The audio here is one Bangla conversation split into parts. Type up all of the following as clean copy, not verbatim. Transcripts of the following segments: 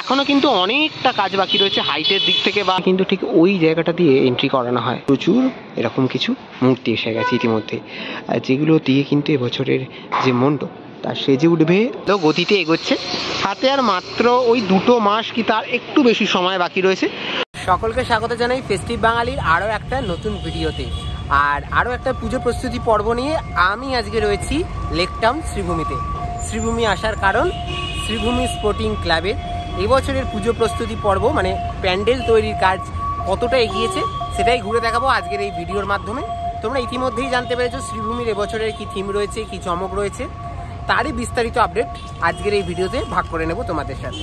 এখনো কিন্তু অনেকটা কাজ বাকি রয়েছে হাইটের দিক থেকে, বা কিন্তু ঠিক ওই জায়গাটা দিয়ে এন্ট্রি করানো হয়। প্রচুর এরকম কিছু মূর্তি এসে গেছে ইতিমধ্যে, যেগুলো দিয়ে কিন্তু এবছরের যে মণ্ডপ তা সেজে উঠবে তো গতিতে এগোচ্ছে। হাতে আর মাত্র ওই 2 মাস কি তার একটু বেশি সময় বাকি রয়েছে। সকলকে স্বাগত জানাই ফেস্টিভ বাঙালির আরও একটা নতুন ভিডিওতে, আর আরও একটা পুজো প্রস্তুতি পর্ব নিয়ে আমি আজকে রয়েছি লেক টাউন শ্রীভূমিতে। শ্রীভূমি আসার কারণ শ্রীভূমি স্পোর্টিং ক্লাবের এবছরের পুজো প্রস্তুতি পর্ব, মানে প্যান্ডেল তৈরির কাজ কতটা এগিয়েছে সেটাই ঘুরে দেখাবো আজকের এই ভিডিওর মাধ্যমে। তোমরা ইতিমধ্যেই জানতে পেরেছো শ্রীভূমির এবছরের কি থিম রয়েছে, কি চমক রয়েছে, তারই বিস্তারিত আপডেট আজকের এই ভিডিওতে ভাগ করে নেব তোমাদের সাথে।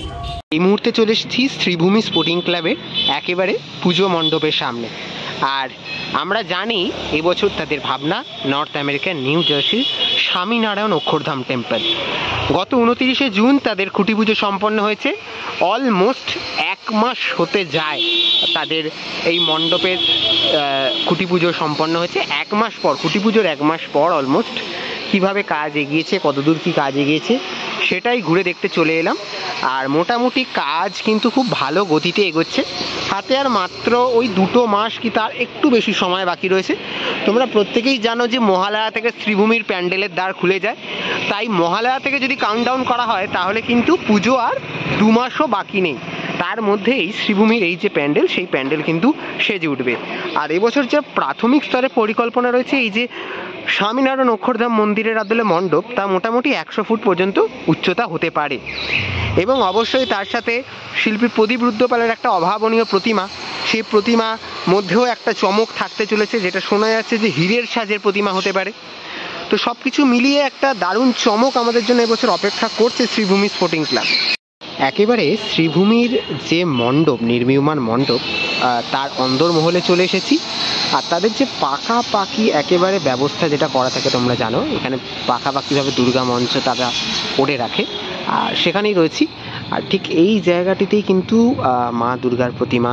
এই মুহূর্তে চলে এসেছি শ্রীভূমি স্পোর্টিং ক্লাবের একেবারে পুজো মণ্ডপের সামনে। আর আমরা জানি এবছর তাদের ভাবনা নর্থ আমেরিকার নিউ জার্সির স্বামীনারায়ণ অক্ষরধাম টেম্পল। গত 29শে জুন তাদের খুঁটি পুজো সম্পন্ন হয়েছে। অলমোস্ট 1 মাস হতে যায় তাদের এই মণ্ডপের খুঁটি পুজো সম্পন্ন হয়েছে। 1 মাস পর, খুঁটি পুজোর 1 মাস পর অলমোস্ট কিভাবে কাজ এগিয়েছে, কতদূর কি কাজ এগিয়েছে সেটাই ঘুরে দেখতে চলে এলাম। আর মোটামুটি কাজ কিন্তু খুব ভালো গতিতে এগোচ্ছে। হাতে আর মাত্র ওই 2 মাস কি তার একটু বেশি সময় বাকি রয়েছে। তোমরা প্রত্যেকেই জানো যে মহালয়া থেকে শ্রীভূমির প্যান্ডেলের দ্বার খুলে যায়, তাই মহালয়া থেকে যদি কাউন্টডাউন করা হয় তাহলে কিন্তু পুজো আর 2 মাসও বাকি নেই। তার মধ্যেই শ্রীভূমির এই যে প্যান্ডেল, সেই প্যান্ডেল কিন্তু সেজে উঠবে। আর এবছর যে প্রাথমিক স্তরে পরিকল্পনা রয়েছে এই যে স্বামীনারায়ণ অক্ষরধাম মন্দিরের আদলে মণ্ডপ, তা মোটামুটি 100 ফুট পর্যন্ত উচ্চতা হতে পারে। এবং অবশ্যই তার সাথে শিল্পী প্রদীপ রুদ্রপালের একটা অভাবনীয় প্রতিমা, সেই প্রতিমা মধ্যেও একটা চমক থাকতে চলেছে, যেটা শোনা যাচ্ছে যে হীরের সাজের প্রতিমা হতে পারে। তো সব কিছু মিলিয়ে একটা দারুণ চমক আমাদের জন্য এবছর অপেক্ষা করছে শ্রীভূমি স্পোর্টিং ক্লাব। একেবারে শ্রীভূমির যে মণ্ডপ, নির্মীয়মান মণ্ডপ, তার অন্দরমহলে চলে এসেছি। আর তাদের যে পাকাপাকি একেবারে ব্যবস্থা যেটা করা থাকে তোমরা জানো, এখানে পাকাপাকিভাবে দুর্গা মঞ্চ তারা করে রাখে, আর সেখানেই রয়েছি। আর ঠিক এই জায়গাটিতেই কিন্তু মা দুর্গার প্রতিমা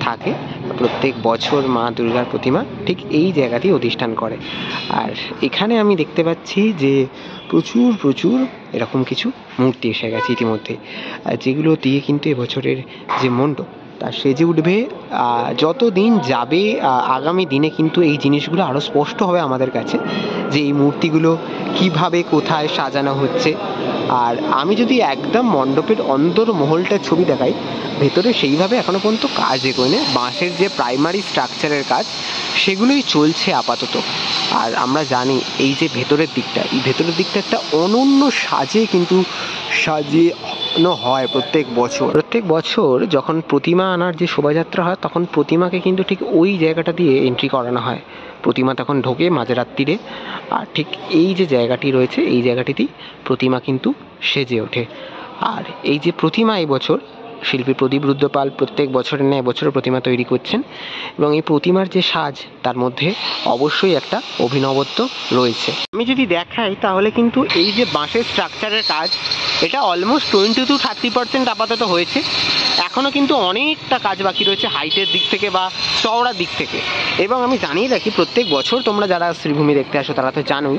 থাকে। প্রত্যেক বছর মা দুর্গার প্রতিমা ঠিক এই জায়গাতেই অধিষ্ঠান করে। আর এখানে আমি দেখতে পাচ্ছি যে প্রচুর এরকম কিছু মূর্তি এসে গেছে ইতিমধ্যে, যেগুলো দিয়ে কিন্তু এবছরের যে মণ্ডপ তা সেজে উঠবে। যত দিন যাবে আগামী দিনে কিন্তু এই জিনিসগুলো আরও স্পষ্ট হবে আমাদের কাছে, যে এই মূর্তিগুলো কিভাবে কোথায় সাজানো হচ্ছে। আর আমি যদি একদম মণ্ডপের অন্দরমহলটা ছবি দেখাই, ভেতরে সেইভাবে এখনও পর্যন্ত কাজ এগোয়নি। বাঁশের যে প্রাইমারি স্ট্রাকচারের কাজ সেগুলোই চলছে আপাতত। আর আমরা জানি এই যে ভেতরের দিকটা, এই ভেতরের দিকটা একটা অনন্য সাজে কিন্তু সাজানো হয় প্রত্যেক বছর যখন প্রতিমা আনার যে শোভাযাত্রা হয়, তখন প্রতিমাকে কিন্তু ঠিক ওই জায়গাটা দিয়ে এন্ট্রি করানো হয়। প্রতিমা তখন ঢোকে মাঝরাত্রিরে, আর ঠিক এই যে জায়গাটি রয়েছে এই জায়গাটিতেই প্রতিমা কিন্তু সেজে ওঠে। আর এই যে প্রতিমা এবছর শিল্পী প্রদীপ রুদ্রপাল প্রত্যেক বছরের ন্যায় এবছরও প্রতিমা তৈরি করছেন, এবং এই প্রতিমার যে সাজ তার মধ্যে অবশ্যই একটা অভিনবত্ব রয়েছে। আমি যদি দেখাই তাহলে কিন্তু এই যে বাঁশের স্ট্রাকচারের কাজ, এটা অলমোস্ট 20 to 30% আপাতত হয়েছে। এখনও কিন্তু অনেকটা কাজ বাকি রয়েছে হাইটের দিক থেকে বা চওড়ার দিক থেকে। এবং আমি জানিয়ে রাখি, প্রত্যেক বছর তোমরা যারা শ্রীভূমি দেখতে আসো তারা তো জানোই,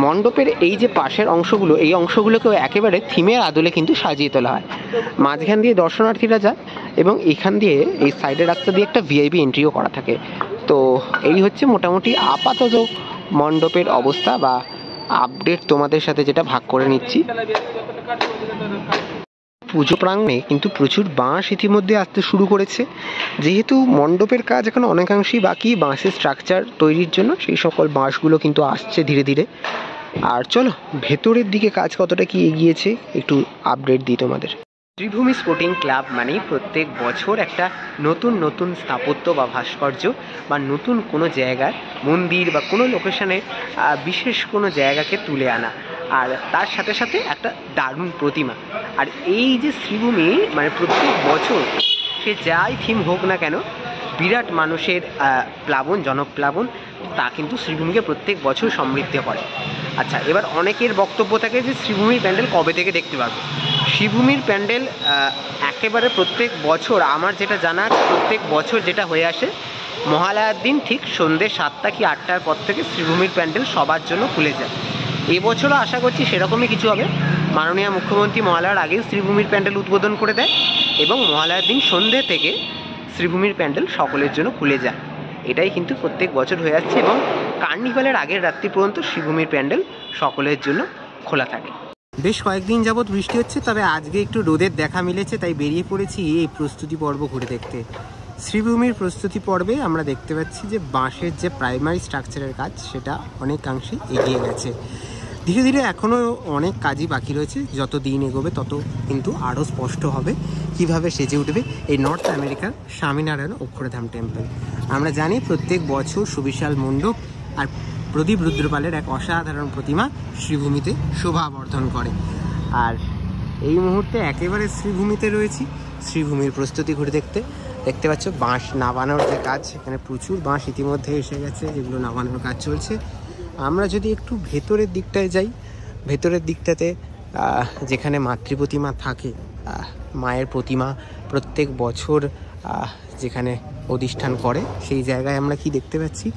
মণ্ডপের এই যে পাশের অংশগুলো, এই অংশগুলোকেও একেবারে থিমের আদলে কিন্তু সাজিয়ে তোলা হয়। মাঝখান দিয়ে দর্শনার্থীরা যায় এবং এখান দিয়ে এই সাইডের রাস্তা দিয়ে একটা ভিআইপি এন্ট্রিও করা থাকে। তো এই হচ্ছে মোটামুটি আপাতত মণ্ডপের অবস্থা বা আপডেট তোমাদের সাথে যেটা ভাগ করে নিচ্ছি। পুজো প্রাঙ্গণে কিন্তু প্রচুর বাঁশ ইতিমধ্যে আসতে শুরু করেছে। যেহেতু মণ্ডপের কাজ এখন অনেকাংশেই বাকি বাঁশের স্ট্রাকচার তৈরির জন্য, সেই সকল বাঁশগুলো কিন্তু আসছে ধীরে ধীরে। আর চলো ভেতরের দিকে কাজ কতটা কি এগিয়েছে একটু আপডেট দিই তোমাদের। শ্রীভূমি স্পোর্টিং ক্লাব মানে প্রত্যেক বছর একটা নতুন স্থাপত্য বা ভাস্কর্য বা নতুন কোনো জায়গার মন্দির বা কোনো লোকেশনে বিশেষ কোনো জায়গাকে তুলে আনা, আর তার সাথে সাথে একটা দারুণ প্রতিমা। আর এই যে শ্রীভূমি মানে প্রত্যেক বছর সে যাই থিম হোক না কেন, বিরাট মানুষের প্লাবন, জনপ্লাবন, তা কিন্তু শ্রীভূমিকে প্রত্যেক বছর সমৃদ্ধ করে। আচ্ছা, এবার অনেকের বক্তব্য থাকে যে শ্রীভূমির প্যান্ডেল কবে থেকে দেখতে পারবো। শ্রীভূমির প্যান্ডেল একেবারে প্রত্যেক বছর, আমার যেটা জানা, প্রত্যেক বছর যেটা হয়ে আসে, মহালয়ার দিন ঠিক সন্ধ্যে 7টা কি 8টার পর থেকে শ্রীভূমির প্যান্ডেল সবার জন্য খুলে যায়। এবছরও আশা করছি সেরকমই কিছু হবে। মাননীয় মুখ্যমন্ত্রী মহালয়ার আগেই শ্রীভূমির প্যান্ডেল উদ্বোধন করে দেয় এবং মহালয়ার দিন সন্ধ্যে থেকে শ্রীভূমির প্যান্ডেল সকলের জন্য খুলে যায়। এটাই কিন্তু প্রত্যেক বছর হয়ে যাচ্ছে এবং কার্নিভালের আগের রাত্রি পর্যন্ত শ্রীভূমির প্যান্ডেল সকলের জন্য খোলা থাকে। বেশ কয়েকদিন যাবৎ বৃষ্টি হচ্ছে, তবে আজকে একটু রোদের দেখা মিলেছে, তাই বেরিয়ে পড়েছি এই প্রস্তুতি পর্ব ঘুরে দেখতে। শ্রীভূমির প্রস্তুতি পর্বে আমরা দেখতে পাচ্ছি যে বাঁশের যে প্রাইমারি স্ট্রাকচারের কাজ সেটা অনেকাংশে এগিয়ে গেছে। ধীরে ধীরে এখনও অনেক কাজই বাকি রয়েছে, যত দিন এগোবে তত কিন্তু আরও স্পষ্ট হবে কিভাবে সেজে উঠবে এই নর্থ আমেরিকার স্বামীনারায়ণ অক্ষরধাম টেম্পল। আমরা জানি প্রত্যেক বছর সুবিশাল মণ্ডপ আর প্রদীপ রুদ্রপালের এক অসাধারণ প্রতিমা শ্রীভূমিতে শোভাবর্ধন করে। আর এই মুহূর্তে একেবারে শ্রীভূমিতে রয়েছি, শ্রীভূমির প্রস্তুতি ঘুরে দেখতে পাচ্ছ বাঁশ নাবানোর যে কাজ, এখানে প্রচুর বাঁশ ইতিমধ্যে এসে গেছে, যেগুলো নাবানোর কাজ চলছে। আমরা যদি একটু ভেতরের দিকটায় যাই, ভেতরের দিকটাতে যেখানে মাতৃপ্রতিমা থাকে, মায়ের প্রতিমা প্রত্যেক বছর যেখানে অধিষ্ঠান করে, সেই জায়গায় আমরা কি দেখতে পাচ্ছি,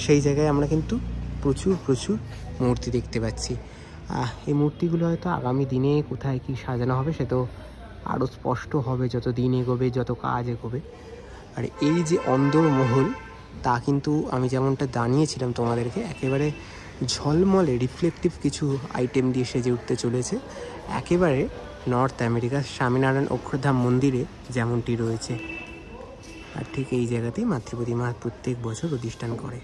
সেই জায়গায় আমরা কিন্তু প্রচুর মূর্তি দেখতে পাচ্ছি। এই মূর্তিগুলো হয়তো আগামী দিনে কোথায় কি সাজানো হবে সে তো আরও স্পষ্ট হবে যত দিন এগোবে, যত কাজ এগোবে। আর এই যে অন্দরমহল, তা কিন্তু আমি যেমনটা জানিয়েছিলাম তোমাদেরকে, একেবারে ঝলমলে রিফ্লেকটিভ কিছু আইটেম দিয়ে সেজে উঠতে চলেছে, একেবারে নর্থ আমেরিকার স্বামীনারায়ণ অক্ষরধাম মন্দিরে যেমনটি রয়েছে। আর ঠিক এই জায়গাতেই মাতৃপ্রতিমা প্রত্যেক বছর অধিষ্ঠান করে।